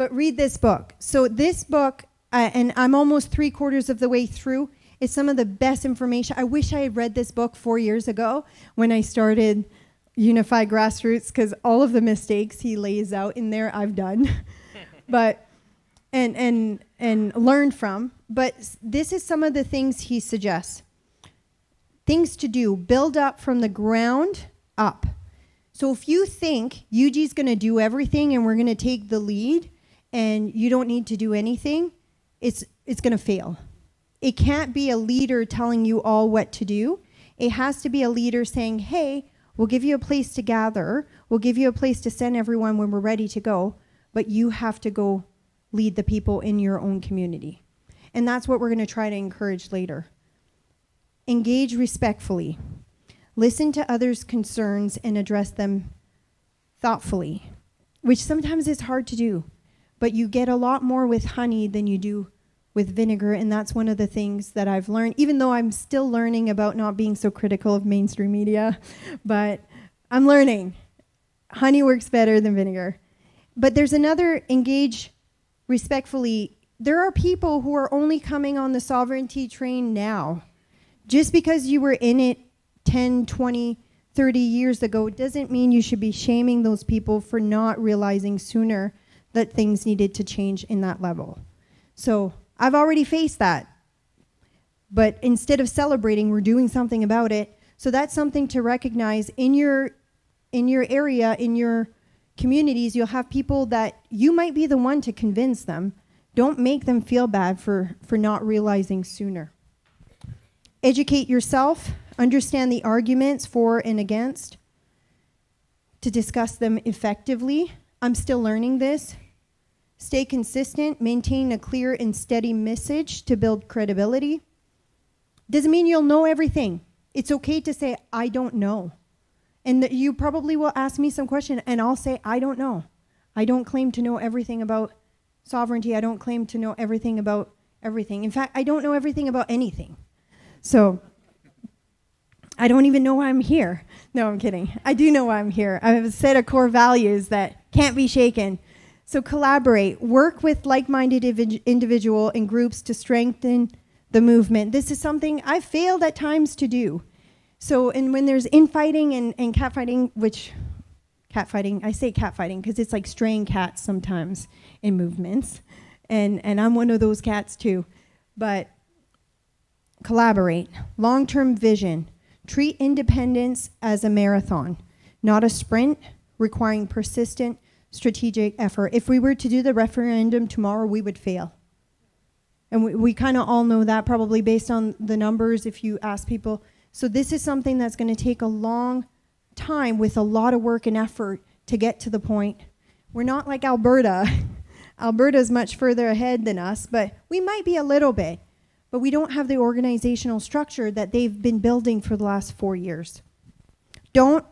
But read this book. So this book, and I'm almost 3/4 of the way through, is some of the best information. I wish I had read this book 4 years ago when I started Unify Grassroots, because all of the mistakes he lays out in there I've done, but and learned from. But this is some of the things he suggests. Things to do: build up from the ground up. So if you think UG's going to do everything and we're going to take the lead and you don't need to do anything, it's going to fail. It can't be a leader telling you all what to do. It has to be a leader saying, hey, we'll give you a place to gather. We'll give you a place to send everyone when we're ready to go. But you have to go lead the people in your own community. And that's what we're going to try to encourage later. Engage respectfully. Listen to others' concerns and address them thoughtfully, which sometimes is hard to do. But you get a lot more with honey than you do with vinegar, and that's one of the things that I've learned, even though I'm still learning about not being so critical of mainstream media, but I'm learning. Honey works better than vinegar. But there's another: engage respectfully. There are people who are only coming on the sovereignty train now. Just because you were in it 10, 20, 30 years ago doesn't mean you should be shaming those people for not realizing sooner that things needed to change in that level. So I've already faced that. But instead of celebrating, we're doing something about it. So that's something to recognize in your area, in your communities. You'll have people that you might be the one to convince them. Don't make them feel bad for not realizing sooner. Educate yourself. Understand the arguments for and against to discuss them effectively. I'm still learning this. Stay consistent. Maintain a clear and steady message to build credibility. Doesn't mean you'll know everything. It's okay to say, I don't know. And you probably will ask me some question, and I'll say, I don't know. I don't claim to know everything about sovereignty. I don't claim to know everything about everything. In fact, I don't know everything about anything. So I don't even know why I'm here. No, I'm kidding. I do know why I'm here. I have a set of core values that can't be shaken. So collaborate. Work with like-minded individual and groups to strengthen the movement. This is something I've failed at times to do. So, and when there's infighting and catfighting, I say catfighting because it's like straying cats sometimes in movements. And I'm one of those cats too. But collaborate. Long-term vision. Treat independence as a marathon, not a sprint requiring persistent strategic effort. If we were to do the referendum tomorrow, we would fail. And we kind of all know that, probably based on the numbers if you ask people. So this is something that's going to take a long time with a lot of work and effort to get to the point. We're not like Alberta. Alberta is much further ahead than us, but we might be a little bit. But we don't have the organizational structure that they've been building for the last 4 years. Don't